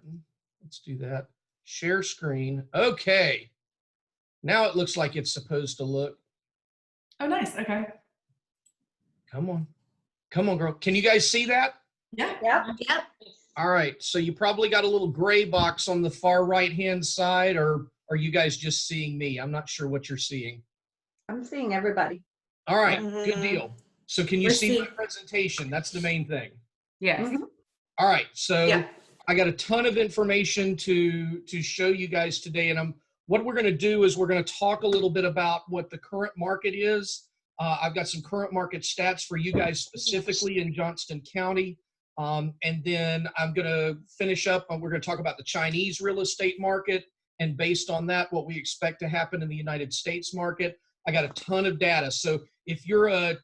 button. Let's do that. Share screen. Okay. Now it looks like it's supposed to look. Oh, nice. Okay. Come on. Come on, girl. Can you guys see that? Yeah. Yep. All right. So you probably got a little gray box on the far right-hand side, or are you guys just seeing me? I'm not sure what you're seeing. I'm seeing everybody. All right. Good deal. So can you We're see my seeing- presentation? That's the main thing. Yes. Mhm. All right. So Yeah. I got a ton of information to show you guys today, and what we're going to do is we're going to talk a little bit about what the current market is. I've got some current market stats for you guys specifically in Johnston County. And then I'm going to finish up and we're going to talk about the Chinese real estate market. And based on that, what we expect to happen in the United States market. I got a ton of data. So if you're a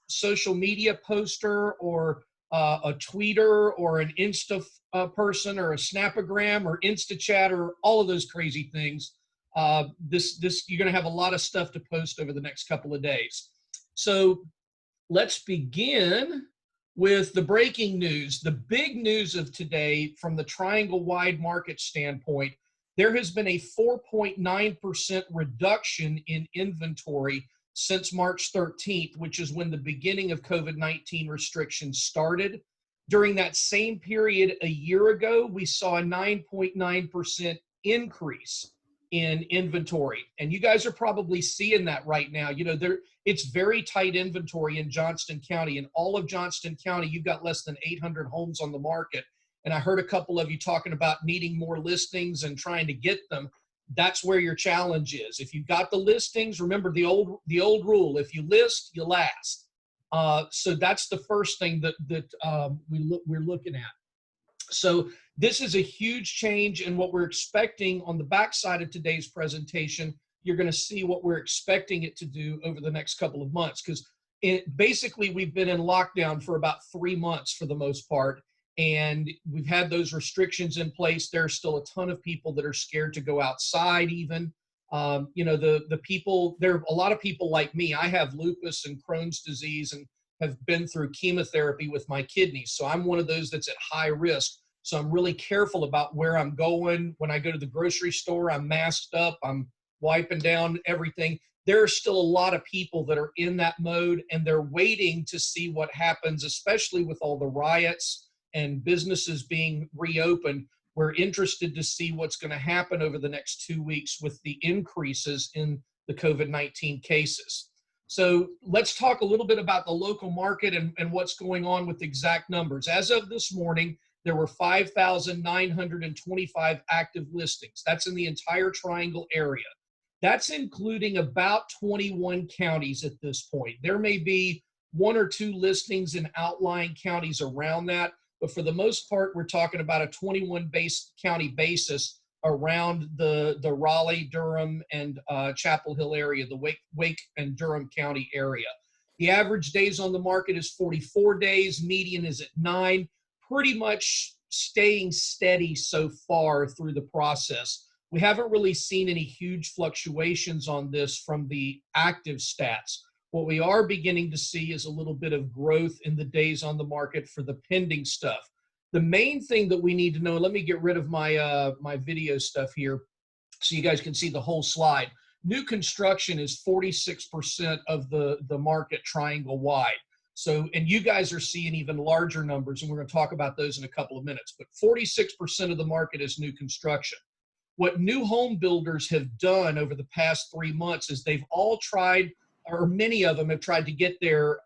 social media poster or a tweeter or an Insta person or a Snapagram or InstaChat or all of those crazy things, you're going to have a lot of stuff to post over the next couple of days. So let's begin with the breaking news. The big news of today from the triangle-wide market standpoint, there has been a 4.9% reduction in inventory since March 13th, which is when the beginning of COVID-19 restrictions started. During that same period a year ago, we saw a 9.9% increase in inventory. And you guys are probably seeing that right now. You know, it's very tight inventory in Johnston County. In all of Johnston County, you've got less than 800 homes on the market. And I heard a couple of you talking about needing more listings and trying to get them. That's where your challenge is. If you've got the listings, remember the old rule: if you list, you last. So that's the first thing that we're looking at. So this is a huge change in what we're expecting on the backside of today's presentation. You're going to see what we're expecting it to do over the next couple of months, because basically we've been in lockdown for about 3 months for the most part, and we've had those restrictions in place. There's still a ton of people that are scared to go outside even. You know, the people, there are a lot of people like me. I have lupus and Crohn's disease and have been through chemotherapy with my kidneys. So I'm one of those that's at high risk. So I'm really careful about where I'm going. When I go to the grocery store, I'm masked up, I'm wiping down everything. There are still a lot of people that are in that mode, and they're waiting to see what happens, especially with all the riots and businesses being reopened. We're interested to see what's going to happen over the next 2 weeks with the increases in the COVID-19 cases. So let's talk a little bit about the local market and what's going on with exact numbers. As of this morning, there were 5,925 active listings. That's in the entire Triangle area. That's including about 21 counties at this point. There may be 1 or 2 listings in outlying counties around that, but for the most part, we're talking about a 21 county basis around the Raleigh, Durham, and Chapel Hill area, the Wake and Durham County area. The average days on the market is 44 days, median is at 9, pretty much staying steady so far through the process. We haven't really seen any huge fluctuations on this from the active stats. What we are beginning to see is a little bit of growth in the days on the market for the pending stuff. The main thing that we need to know, let me get rid of my my video stuff here so you guys can see the whole slide. New construction is 46% of the market triangle wide. So, and you guys are seeing even larger numbers, and we're going to talk about those in a couple of minutes, but 46% of the market is new construction. What new home builders have done over the past 3 months is they've all tried, or many of them have tried to get their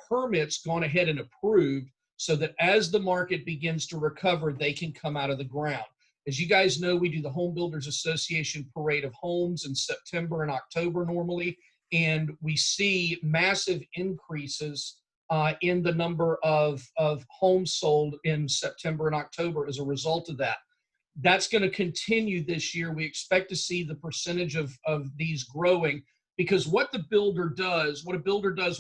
permits gone ahead and approved so that as the market begins to recover, they can come out of the ground. As you guys know, we do the Home Builders Association Parade of Homes in September and October normally, and we see massive increases in the number of homes sold in September and October as a result of that. That's going to continue this year. We expect to see the percentage of these growing, because what a builder does when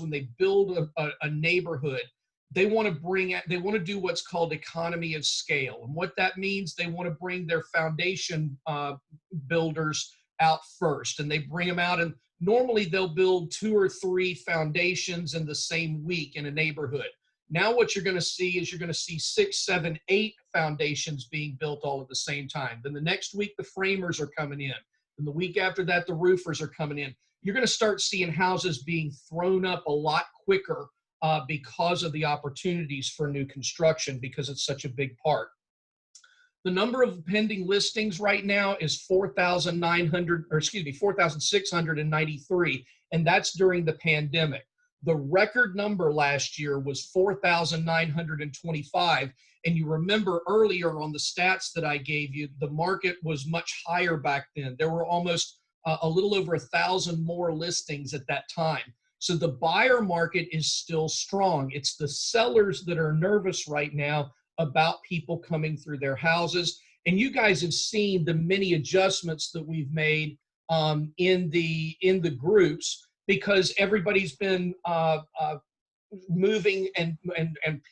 they build a neighborhood, they want to do what's called economy of scale. And what that means, they want to bring their foundation builders out first, and they bring them out, and normally they'll build 2 or 3 foundations in the same week in a neighborhood. Now what you're going to see is you're going to see 6, 7, 8 foundations being built all at the same time. Then the next week, the framers are coming in. And the week after that, the roofers are coming in. You're going to start seeing houses being thrown up a lot quicker because of the opportunities for new construction, because it's such a big part. The number of pending listings right now is 4,693, and that's during the pandemic. The record number last year was 4,925. And you remember earlier on the stats that I gave you, the market was much higher back then. There were almost a little over 1,000 more listings at that time. So the buyer market is still strong. It's the sellers that are nervous right now about people coming through their houses. And you guys have seen the many adjustments that we've made in the groups, because everybody's been moving and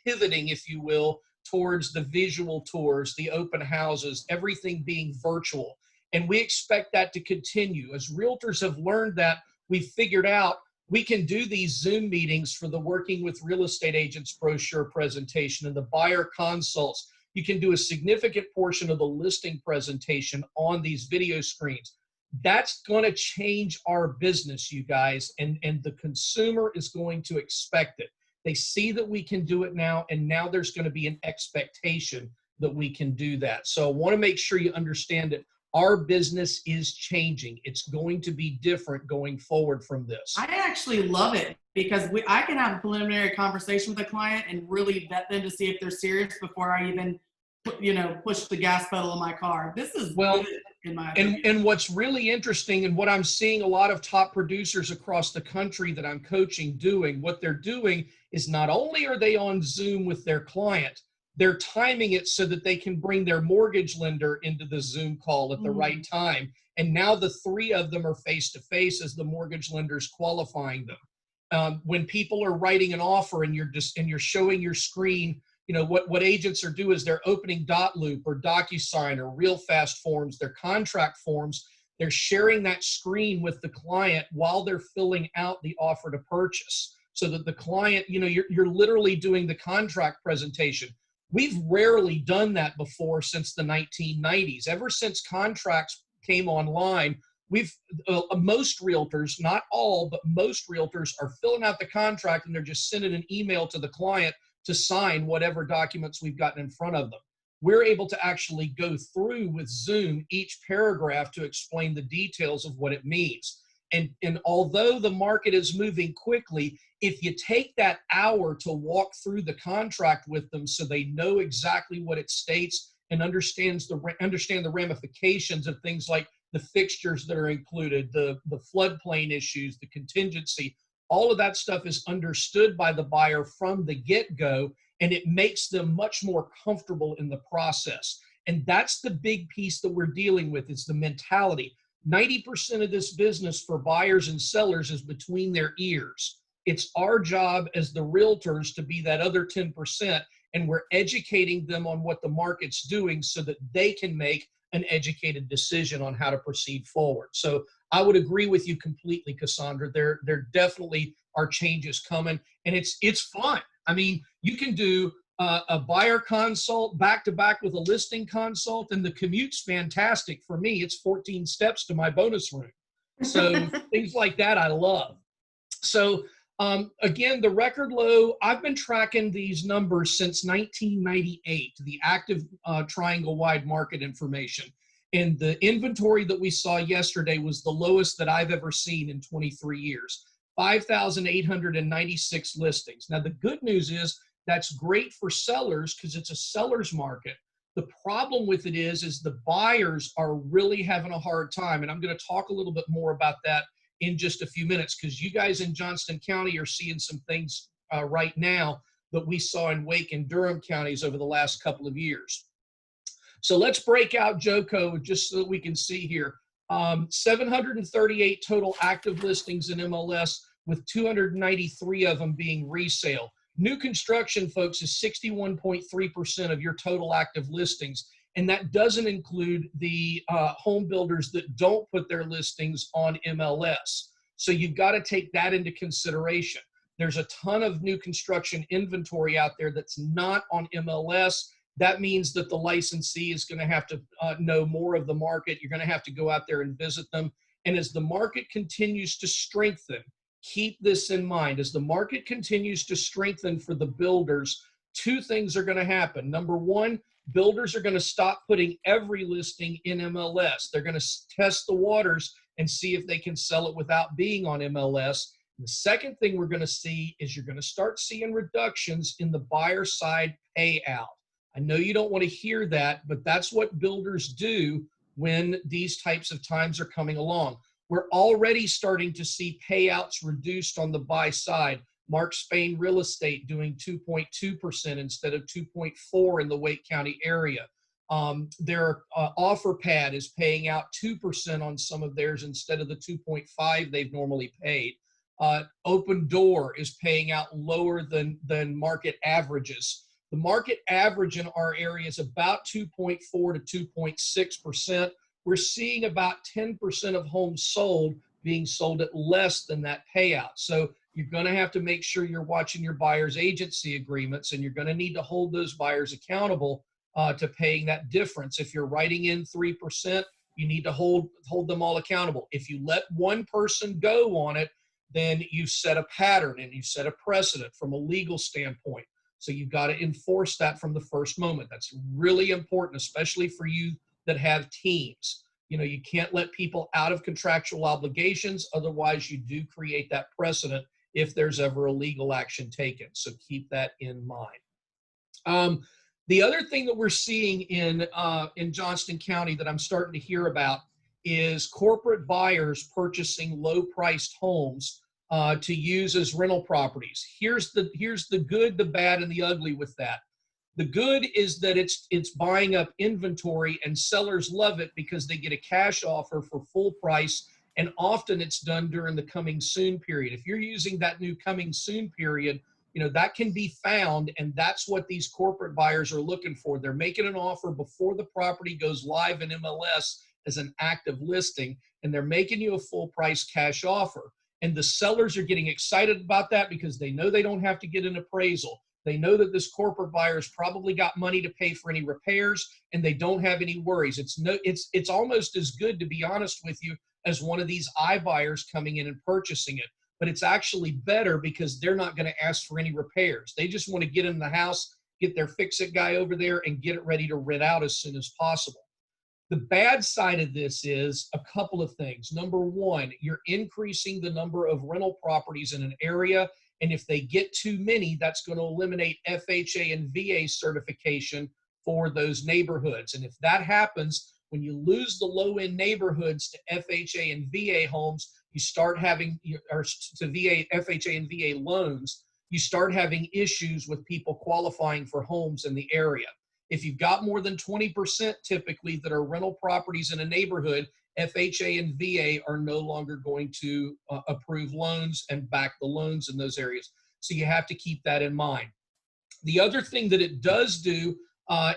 pivoting, if you will, towards the visual tours, the open houses, everything being virtual. And we expect that to continue. As realtors have learned that, we figured out we can do these Zoom meetings for the Working with Real Estate Agents brochure presentation and the buyer consults. You can do a significant portion of the listing presentation on these video screens. That's going to change our business, you guys, and the consumer is going to expect it. They see that we can do it now, and now there's going to be an expectation that we can do that. So I want to make sure you understand it. Our business is changing. It's going to be different going forward from this. I actually love it because I can have a preliminary conversation with a client and really vet them to see if they're serious before I even, push the gas pedal of my car. This is good in my opinion. And what's really interesting, and what I'm seeing a lot of top producers across the country that I'm coaching doing, what they're doing is not only are they on Zoom with their client, they're timing it so that they can bring their mortgage lender into the Zoom call at the right time. And now the three of them are face-to-face as the mortgage lender's qualifying them. When people are writing an offer and you're showing your screen, what agents are doing is they're opening Dotloop or DocuSign or Real Fast forms, their contract forms. They're sharing that screen with the client while they're filling out the offer to purchase, so that the client, you're literally doing the contract presentation. We've rarely done that before since the 1990s. Ever since contracts came online, most realtors, not all, but most realtors are filling out the contract and they're just sending an email to the client to sign whatever documents we've gotten in front of them. We're able to actually go through with Zoom each paragraph to explain the details of what it means. And although the market is moving quickly, if you take that hour to walk through the contract with them so they know exactly what it states and understand the ramifications of things like the fixtures that are included, the floodplain issues, the contingency, all of that stuff is understood by the buyer from the get-go, and it makes them much more comfortable in the process. And that's the big piece that we're dealing with, is the mentality. 90% of this business for buyers and sellers is between their ears. It's our job as the realtors to be that other 10%, and we're educating them on what the market's doing so that they can make an educated decision on how to proceed forward. So I would agree with you completely, Cassandra. There definitely are changes coming, and it's fun. I mean, you can do a buyer consult back to back with a listing consult, and the commute's fantastic. For me, it's 14 steps to my bonus room. So things like that I love. So again, the record low, I've been tracking these numbers since 1998, the active triangle wide market information. And the inventory that we saw yesterday was the lowest that I've ever seen in 23 years, 5,896 listings. Now, the good news is that's great for sellers because it's a seller's market. The problem with it is the buyers are really having a hard time. And I'm going to talk a little bit more about that in just a few minutes, because you guys in Johnston County are seeing some things right now that we saw in Wake and Durham counties over the last couple of years. So let's break out JOCO just so that we can see here. 738 total active listings in MLS, with 293 of them being resale. New construction, folks, is 61.3% of your total active listings. And that doesn't include the home builders that don't put their listings on MLS. So you've got to take that into consideration. There's a ton of new construction inventory out there that's not on MLS. That means that the licensee is going to have to know more of the market. You're going to have to go out there and visit them. And as the market continues to strengthen, keep this in mind. As the market continues to strengthen for the builders, two things are going to happen. Number one, builders are going to stop putting every listing in MLS. They're going to test the waters and see if they can sell it without being on MLS. The second thing we're going to see is you're going to start seeing reductions in the buyer side payout. I know you don't want to hear that, but that's what builders do when these types of times are coming along. We're already starting to see payouts reduced on the buy side. Mark Spain Real Estate doing 2.2% instead of 2.4% in the Wake County area. Their offer pad is paying out 2% on some of theirs instead of the 2.5% they've normally paid. Open Door is paying out lower than market averages. The market average in our area is about 2.4 to 2.6%. We're seeing about 10% of homes sold being sold at less than that payout. So you're going to have to make sure you're watching your buyer's agency agreements, and you're going to need to hold those buyers accountable to paying that difference. If you're writing in 3%, you need to hold them all accountable. If you let one person go on it, then you set a pattern and you set a precedent from a legal standpoint. So you've got to enforce that from the first moment. That's really important, especially for you that have teams. You know, you can't let people out of contractual obligations. Otherwise, you do create that precedent if there's ever a legal action taken. So keep that in mind. The other thing that we're seeing in Johnston County that I'm starting to hear about is corporate buyers purchasing low-priced homes to use as rental properties. Here's the good, the bad, and the ugly with that. The good is that it's buying up inventory, and sellers love it because they get a cash offer for full price, and often it's done during the coming soon period. If you're using that new coming soon period, you know, that can be found, and that's what these corporate buyers are looking for. They're making an offer before the property goes live in MLS as an active listing, and they're making you a full price cash offer. And the sellers are getting excited about that because they know they don't have to get an appraisal. They know that this corporate buyer's probably got money to pay for any repairs, and they don't have any worries. It's almost as good, to be honest with you, as one of these iBuyers coming in and purchasing it. But it's actually better because they're not going to ask for any repairs. They just want to get in the house, get their fix-it guy over there, and get it ready to rent out as soon as possible. The bad side of this is a couple of things. Number one, you're increasing the number of rental properties in an area, and if they get too many, that's going to eliminate FHA and VA certification for those neighborhoods. And if that happens, when you lose the low-end neighborhoods to FHA and VA homes, you start having, or to FHA and VA loans, you start having issues with people qualifying for homes in the area. If you've got more than 20% typically that are rental properties in a neighborhood, FHA and VA are no longer going to approve loans and back the loans in those areas. So you have to keep that in mind. The other thing that it does do,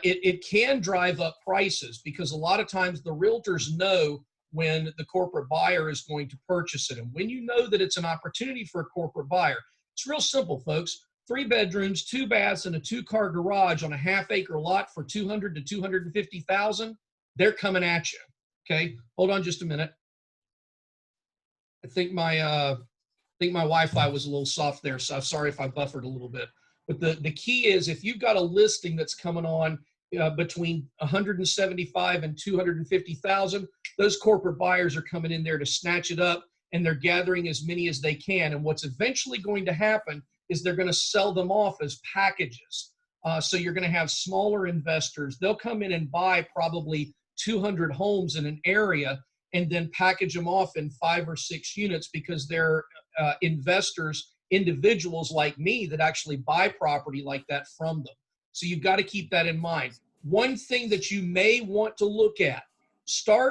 it can drive up prices because a lot of times the realtors know when the corporate buyer is going to purchase it. And when you know that it's an opportunity for a corporate buyer, it's real simple, folks. 3 bedrooms, 2 baths, and a 2-car garage on a half-acre lot for $200,000 to $250,000. They're coming at you. Okay, hold on just a minute. I think my Wi-Fi was a little soft there, so I'm sorry if I buffered a little bit. But the key is if you've got a listing that's coming on between 175 and 250,000, those corporate buyers are coming in there to snatch it up, and they're gathering as many as they can. And what's eventually going to happen is they're going to sell them off as packages. So you're going to have smaller investors. They'll come in and buy probably 200 homes in an area and then package them off in 5 or 6 units because they're investors, individuals like me that actually buy property like that from them. So you've got to keep that in mind. One thing that you may want to look at,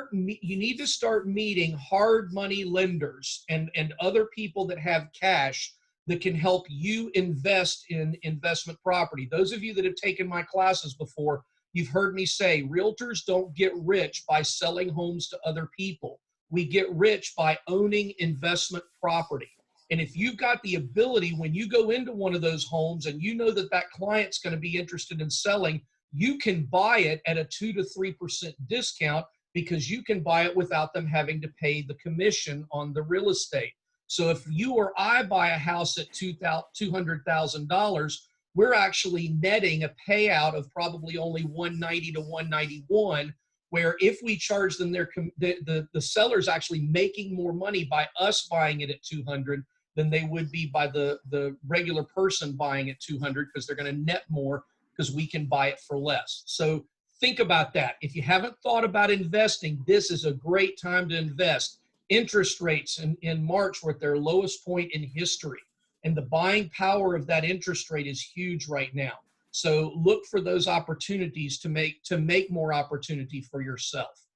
you need to start meeting hard money lenders and other people that have cash that can help you invest in investment property. Those of you that have taken my classes before, you've heard me say, realtors don't get rich by selling homes to other people. We get rich by owning investment property. And if you've got the ability, when you go into one of those homes and you know that that client's going to be interested in selling, you can buy it at a 2 to 3% discount because you can buy it without them having to pay the commission on the real estate. So if you or I buy a house at $200,000, we're actually netting a payout of probably only 190 to 191, where if we charge them the seller's actually making more money by us buying it at 200 than they would be by the regular person buying at 200, because they're going to net more because we can buy it for less. So think about that. If you haven't thought about investing, this is a great time to invest. Interest rates in March were at their lowest point in history, and the buying power of that interest rate is huge right now. So look for those opportunities to make more opportunity for yourself.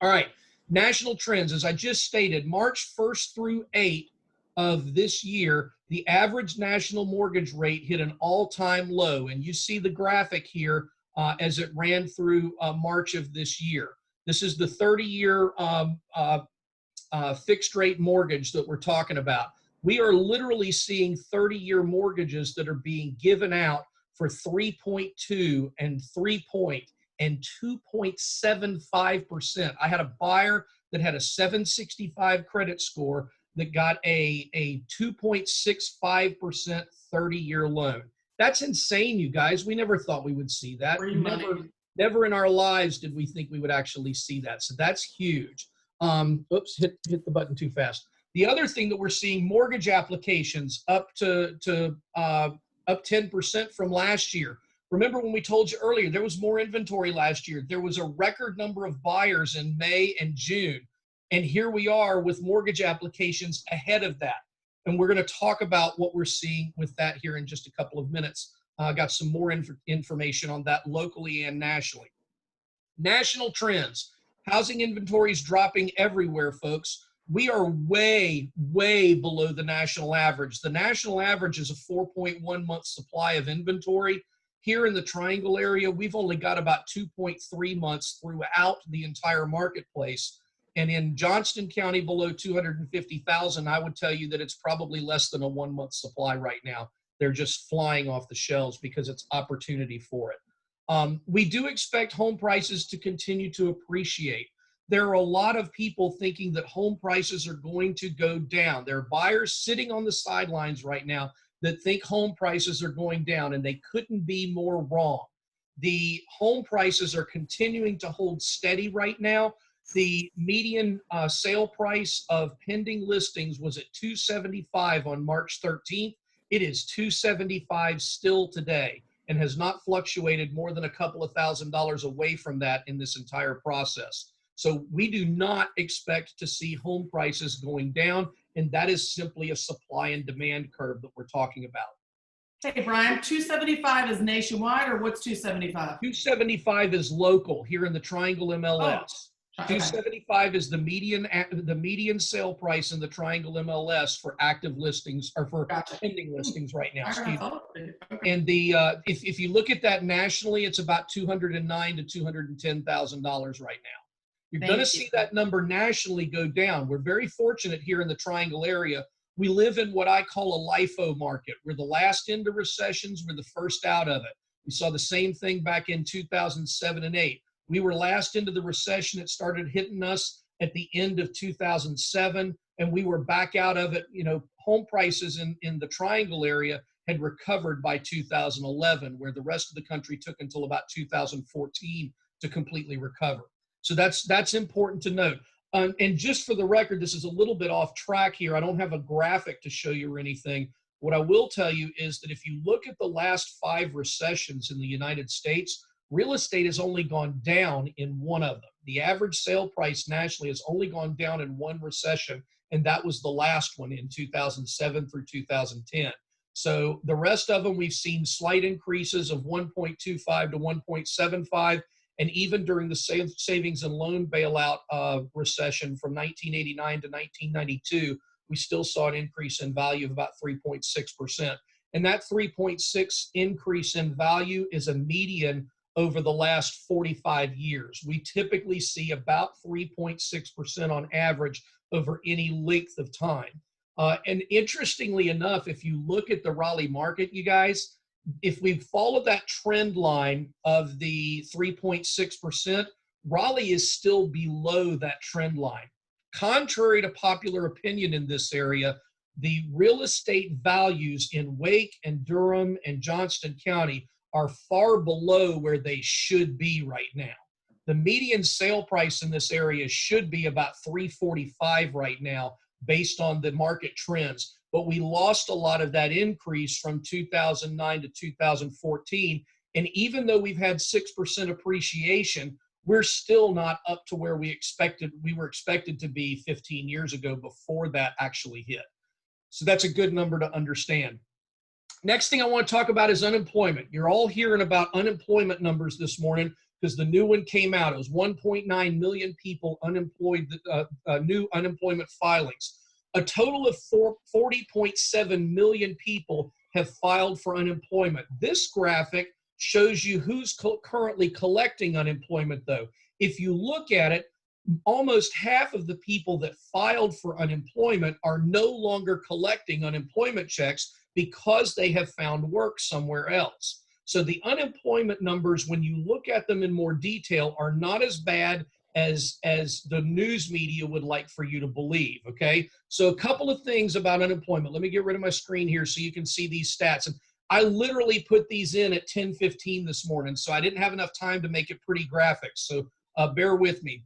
All right, national trends. As I just stated, March 1st through 8th of this year, the average national mortgage rate hit an all-time low. And you see the graphic here as it ran through March of this year. This is the 30-year fixed rate mortgage that we're talking about. We are literally seeing 30-year mortgages that are being given out for 3.2 and 3 and 2.75%. I had a buyer that had a 765 credit score that got a 2.65% 30-year loan. That's insane, you guys. We never thought we would see that. Never in our lives did we think we would actually see that. So that's huge. Oops, hit the button too fast. The other thing that we're seeing, mortgage applications up 10% from last year. Remember when we told you earlier, there was more inventory last year. There was a record number of buyers in May and June. And here we are with mortgage applications ahead of that. And we're going to talk about what we're seeing with that here in just a couple of minutes. I got some more information on that locally and nationally. National trends. Housing inventory is dropping everywhere, folks. We are way, way below the national average. The national average is a 4.1 month supply of inventory. Here in the Triangle area, we've only got about 2.3 months throughout the entire marketplace. And in Johnston County, below 250,000, I would tell you that it's probably less than a 1 month supply right now. They're just flying off the shelves because it's opportunity for it. We do expect home prices to continue to appreciate. There are a lot of people thinking that home prices are going to go down. There are buyers sitting on the sidelines right now that think home prices are going down, and they couldn't be more wrong. The home prices are continuing to hold steady right now. The median sale price of pending listings was at $275 on March 13th. It is $275 still today and has not fluctuated more than a couple of $1,000s away from that in this entire process. So we do not expect to see home prices going down, and that is simply a supply and demand curve that we're talking about. Hey, Brian, 275 is nationwide, or what's 275? 275 is local here in the Triangle MLS. Oh, okay. 275 is the median sale price in the Triangle MLS for active listings, or for pending listings right now. Excuse me. Okay. And if you look at that nationally, it's about $209,000 to $210,000 right now. You're going to see that number nationally go down. We're very fortunate here in the Triangle area. We live in what I call a LIFO market. We're the last into recessions. We're the first out of it. We saw the same thing back in 2007 and 8. We were last into the recession. It started hitting us at the end of 2007, and we were back out of it. You know, home prices in the Triangle area had recovered by 2011, where the rest of the country took until about 2014 to completely recover. So that's important to note. And just for the record, this is a little bit off track here. I don't have a graphic to show you or anything. What I will tell you is that if you look at the last 5 recessions in the United States, real estate has only gone down in one of them. The average sale price nationally has only gone down in one recession, and that was the last one in 2007 through 2010. So the rest of them, we've seen slight increases of 1.25 to 1.75. And even during the savings and loan bailout recession from 1989 to 1992, we still saw an increase in value of about 3.6%. And that 3.6 increase in value is a median over the last 45 years. We typically see about 3.6% on average over any length of time. And interestingly enough, if you look at the Raleigh market, you guys, if we follow that trend line of the 3.6%, Raleigh is still below that trend line. Contrary to popular opinion in this area, the real estate values in Wake and Durham and Johnston County are far below where they should be right now. The median sale price in this area should be about $345 right now based on the market trends. But we lost a lot of that increase from 2009 to 2014. And even though we've had 6% appreciation, we're still not up to where we were expected to be 15 years ago before that actually hit. So that's a good number to understand. Next thing I want to talk about is unemployment. You're all hearing about unemployment numbers this morning because the new one came out. It was 1.9 million people unemployed, new unemployment filings. A total of 40.7 million people have filed for unemployment. This graphic shows you who's currently collecting unemployment, though. If you look at it, almost half of the people that filed for unemployment are no longer collecting unemployment checks because they have found work somewhere else. So the unemployment numbers, when you look at them in more detail, are not as bad as the news media would like for you to believe, okay? So a couple of things about unemployment. Let me get rid of my screen here so you can see these stats. And I literally put these in at 10:15 this morning, so I didn't have enough time to make it pretty graphic, so bear with me.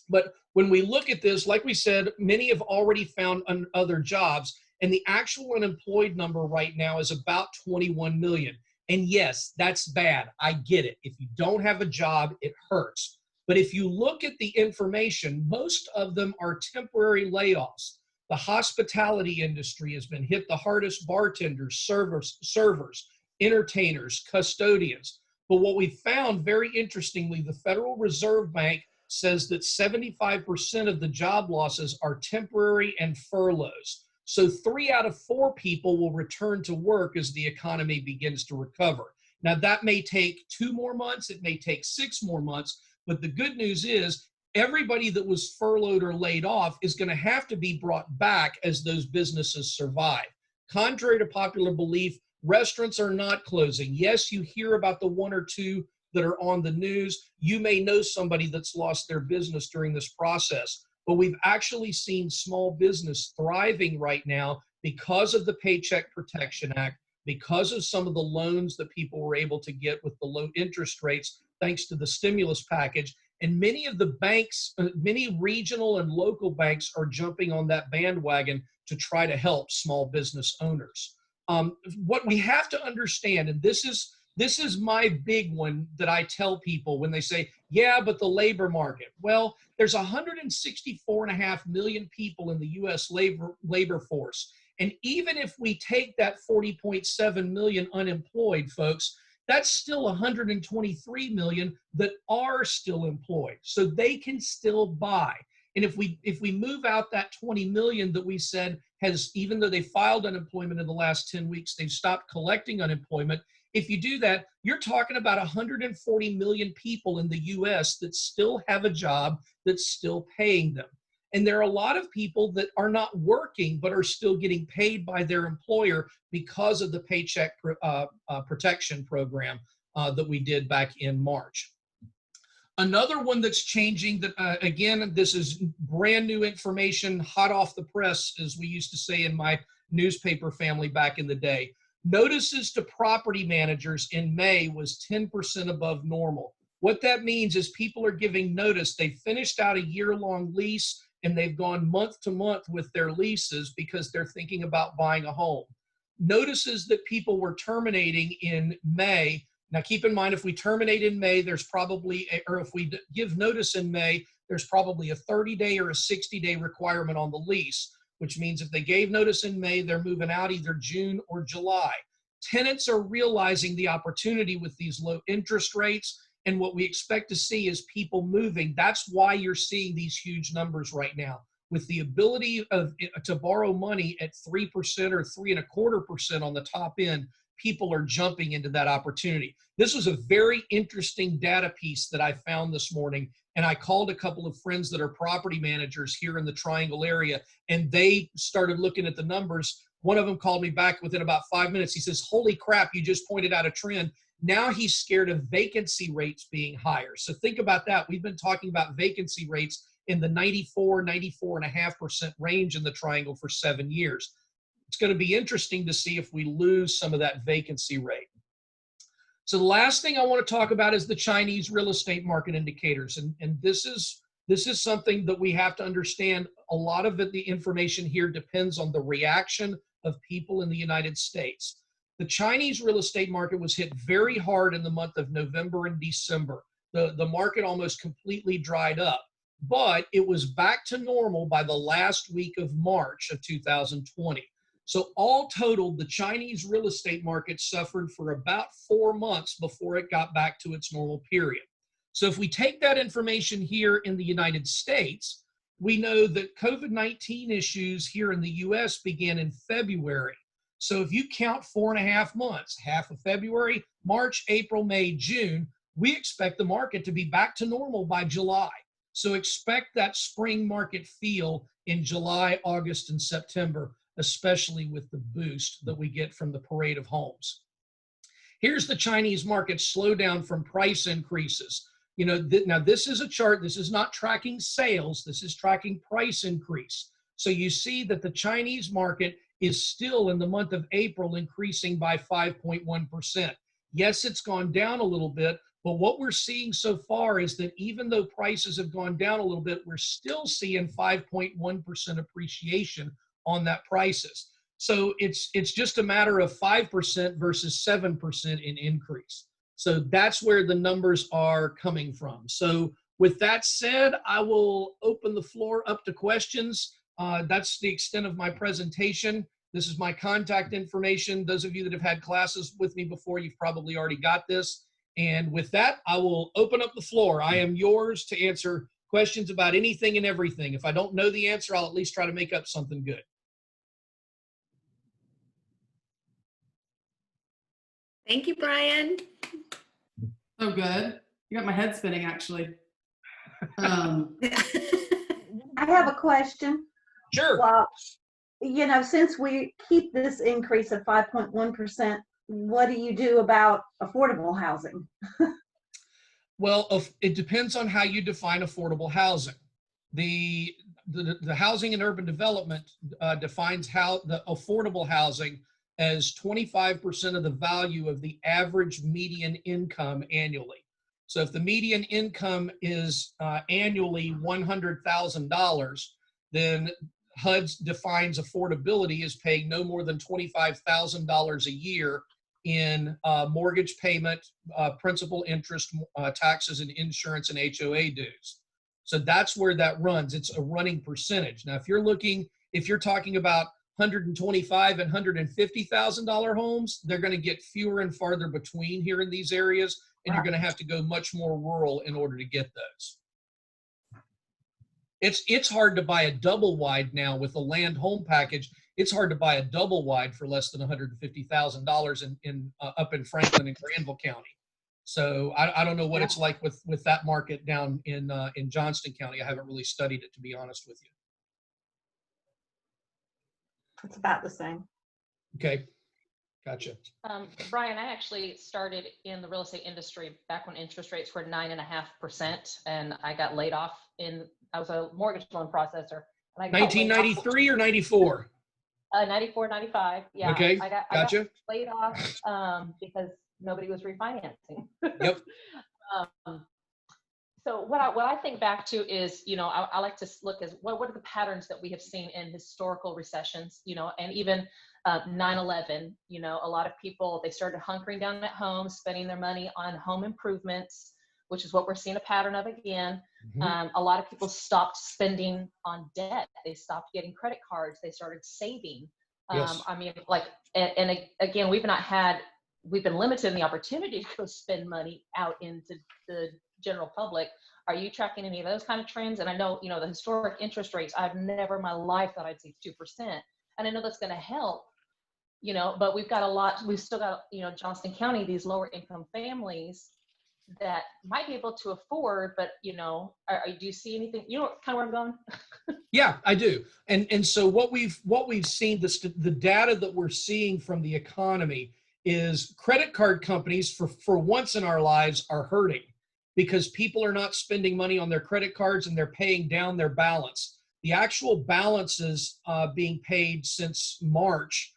But when we look at this, like we said, many have already found other jobs, and the actual unemployed number right now is about 21 million. And yes, that's bad. I get it. If you don't have a job, it hurts. But if you look at the information, most of them are temporary layoffs. The hospitality industry has been hit the hardest: bartenders, servers, entertainers, custodians. But what we found, very interestingly, the Federal Reserve Bank says that 75% of the job losses are temporary and furloughs. So 3 out of 4 people will return to work as the economy begins to recover. Now, that may take 2 more months, it may take 6 more months, but the good news is everybody that was furloughed or laid off is going to have to be brought back as those businesses survive. Contrary to popular belief, restaurants are not closing. Yes, you hear about the 1 or 2 that are on the news. You may know somebody that's lost their business during this process, but we've actually seen small business thriving right now because of the Paycheck Protection Act, because of some of the loans that people were able to get with the low interest rates, thanks to the stimulus package. And many of the banks, many regional and local banks are jumping on that bandwagon to try to help small business owners. What we have to understand, and this is my big one that I tell people when they say, yeah, but the labor market. Well, there's 164.5 million people in the U.S. labor force. And even if we take that 40.7 million unemployed folks, that's still 123 million that are still employed. So they can still buy. And if we move out that 20 million that we said has, even though they filed unemployment in the last 10 weeks, they've stopped collecting unemployment. If you do that, you're talking about 140 million people in the U.S. that still have a job that's still paying them. And there are a lot of people that are not working but are still getting paid by their employer because of the Paycheck Protection Program that we did back in March. Another one that's changing, that again, this is brand new information, hot off the press, as we used to say in my newspaper family back in the day. Notices to property managers in May was 10% above normal. What that means is people are giving notice. They finished out a year-long lease and they've gone month to month with their leases because they're thinking about buying a home. Notices that people were terminating in May. Now keep in mind, if we terminate in May, there's probably, or if we give notice in May, there's probably a 30-day or a 60-day requirement on the lease, which means if they gave notice in May, they're moving out either June or July. Tenants are realizing the opportunity with these low interest rates, and what we expect to see is people moving. That's why you're seeing these huge numbers right now. With the ability to borrow money at 3% or 3.25% on the top end, people are jumping into that opportunity. This was a very interesting data piece that I found this morning, and I called a couple of friends that are property managers here in the Triangle area, and they started looking at the numbers. One of them called me back within about 5 minutes. He says, holy crap, you just pointed out a trend. Now he's scared of vacancy rates being higher. So think about that. We've been talking about vacancy rates in the 94.5% range in the Triangle for 7 years. It's going to be interesting to see if we lose some of that vacancy rate. So the last thing I want to talk about is the Chinese real estate market indicators. And this is something that we have to understand. A lot of the information here depends on the reaction of people in the United States. The Chinese real estate market was hit very hard in the month of November and December. The market almost completely dried up, but it was back to normal by the last week of March of 2020. So all totaled, the Chinese real estate market suffered for about 4 months before it got back to its normal period. So if we take that information here in the United States, we know that COVID-19 issues here in the US began in February. So if you count 4.5 months, half of February, March, April, May, June, we expect the market to be back to normal by July. So expect that spring market feel in July, August, and September, especially with the boost that we get from the parade of homes. Here's the Chinese market slowdown from price increases. You know, now this is a chart. This is not tracking sales. This is tracking price increase. So you see that the Chinese market is still in the month of April increasing by 5.1%. Yes, it's gone down a little bit, but what we're seeing so far is that even though prices have gone down a little bit, we're still seeing 5.1% appreciation on that prices. So it's just a matter of 5% versus 7% in increase. So that's where the numbers are coming from. So with that said, I will open the floor up to questions. That's the extent of my presentation. This is my contact information. Those of you that have had classes with me before, you've probably already got this. And with that, I will open up the floor. I am yours to answer questions about anything and everything. If I don't know the answer, I'll at least try to make up something good. Thank you, Brian. So good. You got my head spinning, actually. I have a question. Sure. Well, you know, since we keep this increase of 5.1%, what do you do about affordable housing? Well, it depends on how you define affordable housing. The Housing and Urban Development defines how the affordable housing as 25% of the value of the average median income annually. So if the median income is annually $100,000, then HUD defines affordability as paying no more than $25,000 a year in mortgage payment, principal, interest, taxes, and insurance and HOA dues. So that's where that runs. It's a running percentage. Now, if you're talking about $125,000 and $150,000 homes, they're going to get fewer and farther between here in these areas, and you're going to have to go much more rural in order to get those. It's hard to buy a double wide now with a land home package. It's hard to buy a double wide for less than $150,000 up in Franklin and Granville County. So I don't know what it's like with that market down in Johnston County. I haven't really studied it, to be honest with you. It's about the same. Okay, gotcha. Brian, I actually started in the real estate industry back when interest rates were 9.5%, and I got laid off I was a mortgage loan processor. And I 1993 or 94? 94, 95. Yeah. Okay, I got laid off because nobody was refinancing. Yep. So what I think back to is, you know, I like to look as what are the patterns that we have seen in historical recessions, you know, and even 9/11, you know, a lot of people, they started hunkering down at home, spending their money on home improvements, which is what we're seeing a pattern of again. Mm-hmm. A lot of people stopped spending on debt. They stopped getting credit cards. They started saving. Yes. I mean, like, and again, we've been limited in the opportunity to go spend money out into the general public. Are you tracking any of those kind of trends? And I know, you know, the historic interest rates, I've never in my life thought I'd see 2%. And I know that's going to help but we've got a lot, we've still got, Johnston County, these lower income families that might be able to afford, but, do you see anything, kind of where I'm going? Yeah, I do. And so what we've seen, the data that we're seeing from the economy is credit card companies for once in our lives are hurting because people are not spending money on their credit cards and they're paying down their balance. The actual balances being paid since March,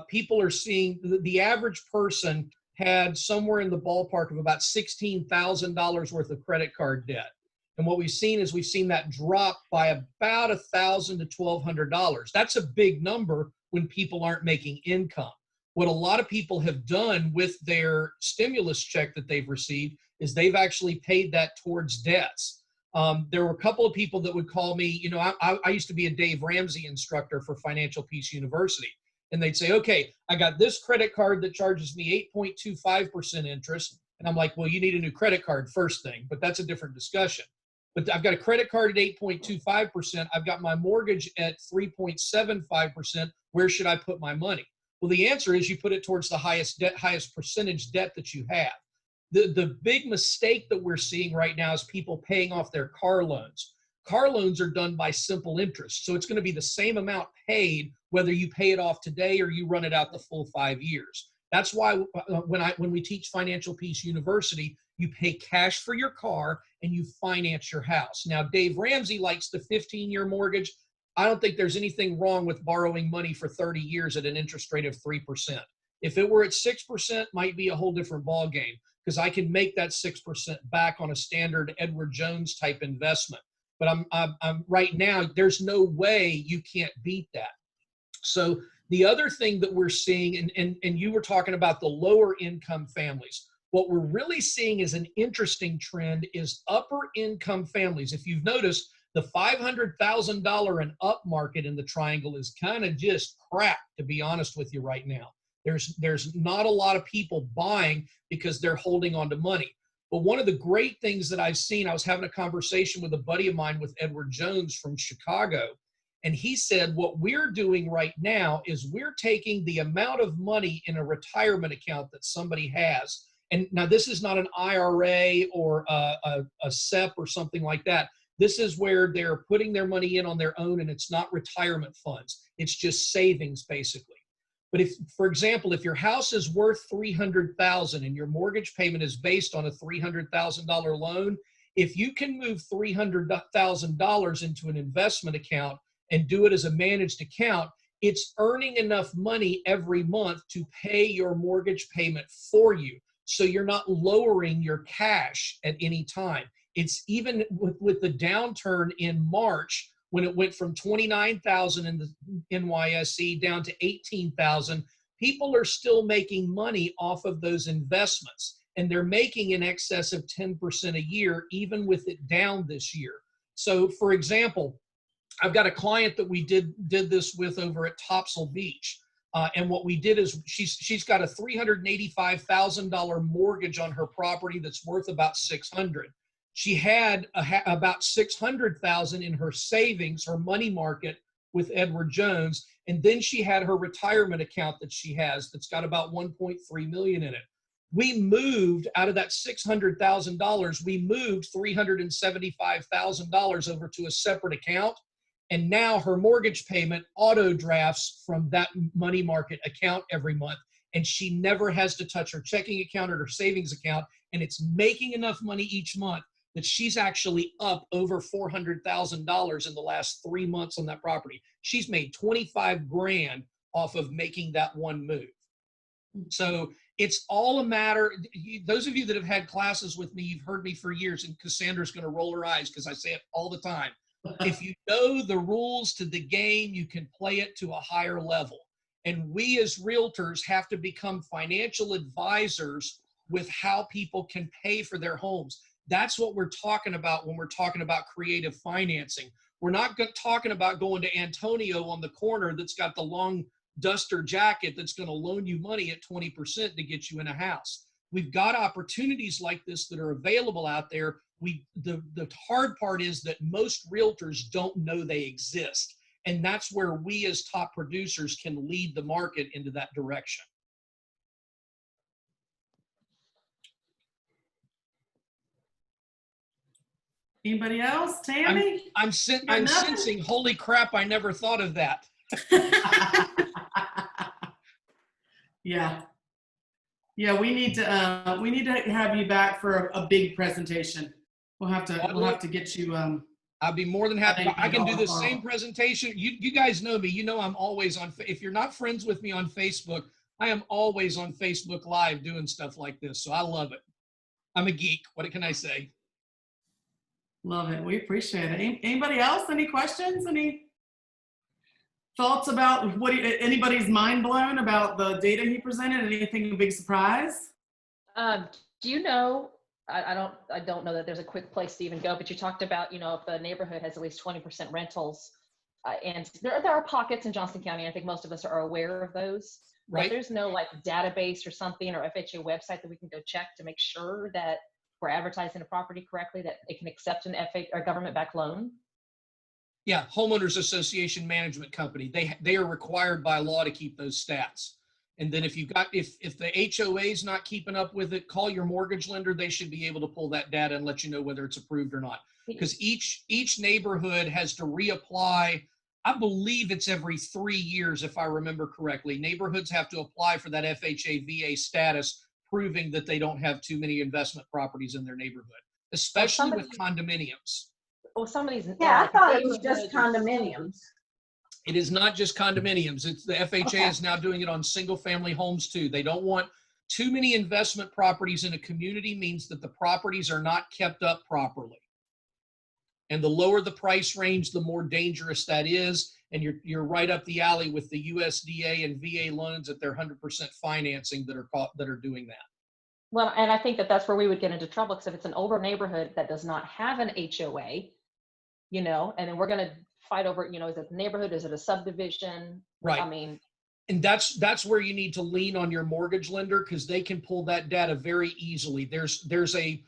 people are seeing the average person had somewhere in the ballpark of about $16,000 worth of credit card debt. And what we've seen is that drop by about $1,000 to $1,200. That's a big number when people aren't making income. What a lot of people have done with their stimulus check that they've received is they've actually paid that towards debts. There were a couple of people that would call me, I used to be a Dave Ramsey instructor for Financial Peace University. And they'd say, okay, I got this credit card that charges me 8.25% interest. And I'm like, well, you need a new credit card first thing, but that's a different discussion. But I've got a credit card at 8.25%. I've got my mortgage at 3.75%. Where should I put my money? Well, the answer is you put it towards the highest percentage debt that you have. The big mistake that we're seeing right now is people paying off their car loans. Car loans are done by simple interest. So it's going to be the same amount paid whether you pay it off today or you run it out the full 5 years. That's why when we teach Financial Peace University, you pay cash for your car and you finance your house. Now, Dave Ramsey likes the 15-year mortgage. I don't think there's anything wrong with borrowing money for 30 years at an interest rate of 3%. If it were at 6%, might be a whole different ballgame because I can make that 6% back on a standard Edward Jones type investment. But I'm right now, there's no way you can't beat that. So the other thing that we're seeing, and you were talking about the lower income families, what we're really seeing is an interesting trend is upper income families. If you've noticed, the $500,000 and up market in the triangle is kind of just crap, to be honest with you right now. There's not a lot of people buying because they're holding on to money. But one of the great things that I've seen, I was having a conversation with a buddy of mine with Edward Jones from Chicago, and he said, what we're doing right now is we're taking the amount of money in a retirement account that somebody has. And now this is not an IRA or a SEP or something like that. This is where they're putting their money in on their own and it's not retirement funds. It's just savings basically. But if, for example, if your house is worth $300,000 and your mortgage payment is based on a $300,000 loan, if you can move $300,000 into an investment account and do it as a managed account, it's earning enough money every month to pay your mortgage payment for you. So you're not lowering your cash at any time. It's even with the downturn in March, when it went from 29,000 in the NYSE down to 18,000, people are still making money off of those investments. And they're making in excess of 10% a year, even with it down this year. So for example, I've got a client that we did this with over at Topsail Beach. And what we did is she's got a $385,000 mortgage on her property that's worth about $600,000. She had about $600,000 in her savings, her money market with Edward Jones, and then she had her retirement account that she has that's got about $1.3 million in it. We moved out of that $600,000, we moved $375,000 over to a separate account. And now her mortgage payment auto drafts from that money market account every month. And she never has to touch her checking account or her savings account. And it's making enough money each month that she's actually up over $400,000 in the last 3 months on that property. She's made 25 grand off of making that one move. So it's all a matter, those of you that have had classes with me, you've heard me for years, and Cassandra's going to roll her eyes because I say it all the time. If you know the rules to the game, you can play it to a higher level. And we as realtors have to become financial advisors with how people can pay for their homes. That's what we're talking about when we're talking about creative financing. We're not talking about going to Antonio on the corner that's got the long duster jacket that's going to loan you money at 20% to get you in a house. We've got opportunities like this that are available out there. The hard part is that most realtors don't know they exist. And that's where we as top producers can lead the market into that direction. Anybody else? Tammy? I'm sensing, holy crap, I never thought of that. Yeah. Yeah, we need to have you back for a big presentation. We'll have to get you I'd be more than happy. I can do the same presentation. You guys know me. You know I'm always on. If you're not friends with me on Facebook, I am always on Facebook Live doing stuff like this. So I love it. I'm a geek. What can I say? Love it. We appreciate it. Anybody else? Any questions? Any thoughts about anybody's mind blown about the data he presented? Anything a big surprise? Do you know, I don't know that there's a quick place to even go, but you talked about, if a neighborhood has at least 20% rentals, and there are pockets in Johnston County. I think most of us are aware of those. Right. But there's no like database or something or FHA website that we can go check to make sure that we're advertising a property correctly, that it can accept an FHA or government-backed loan. Yeah, homeowners association management company. They are required by law to keep those stats. And then if the HOA is not keeping up with it, call your mortgage lender. They should be able to pull that data and let you know whether it's approved or not. Because each neighborhood has to reapply. I believe it's every 3 years, if I remember correctly. Neighborhoods have to apply for that FHA VA status, proving that they don't have too many investment properties in their neighborhood, especially with condominiums. Well, some of these. Yeah, I thought it was just condominiums. It is not just condominiums. It's the FHA is now doing it on single family homes too. They don't want too many investment properties in a community. Means that the properties are not kept up properly. And the lower the price range, the more dangerous that is. And you're right up the alley with the USDA and VA loans at their 100% financing that are doing that. Well, and I think that's where we would get into trouble, because if it's an older neighborhood that does not have an HOA, and then we're going to fight over, is it a neighborhood? Is it a subdivision? Right. I mean, and that's where you need to lean on your mortgage lender, because they can pull that data very easily. There's a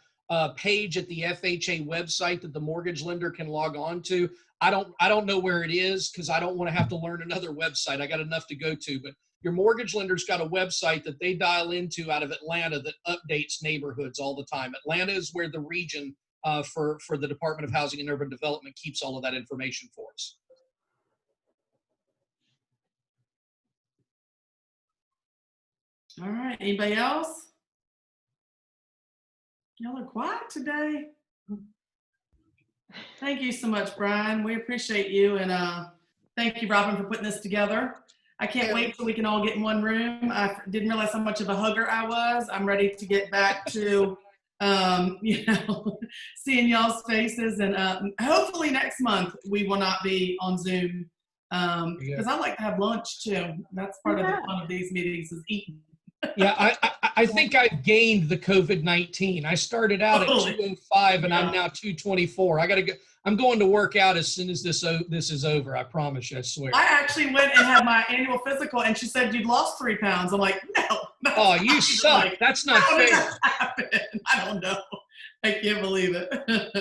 page at the FHA website that the mortgage lender can log on to. I don't know where it is, because I don't want to have to learn another website. I got enough to go to, but your mortgage lender's got a website that they dial into out of Atlanta that updates neighborhoods all the time. Atlanta is where the region for the Department of Housing and Urban Development keeps all of that information for us. All right. Anybody else? Y'all are quiet today. Thank you so much, Brian. We appreciate you, and thank you, Robin, for putting this together. I can't wait till we can all get in one room. I didn't realize how much of a hugger I was. I'm ready to get back to, seeing y'all's faces, and hopefully next month we will not be on Zoom, because I like to have lunch too. That's part of the fun of these meetings, is eating. Yeah, I think I've gained the COVID-19. I started out at 205 and I'm now 224. I gotta go. I'm going to work out as soon as this is over. I promise you. I swear. I actually went and had my annual physical, and she said you'd lost 3 pounds. I'm like, no. Oh, you suck. Like, that's not fair. That I don't know. I can't believe it.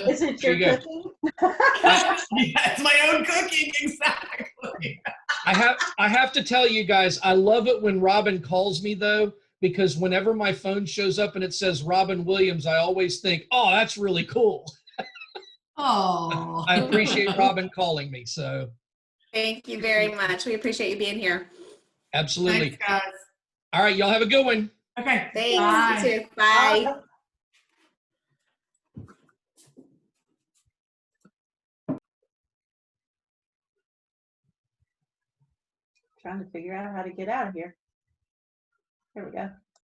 Is it your cooking? Yeah, it's my own cooking, exactly. I have to tell you guys, I love it when Robin calls me though, because whenever my phone shows up and it says Robin Williams, I always think, oh, that's really cool. Oh, I appreciate Robin calling me. So thank you very much. We appreciate you being here. Absolutely. Thanks, guys. All right, y'all have a good one. Okay. Thanks. Bye. You too. Bye. Trying to figure out how to get out of here. There we go.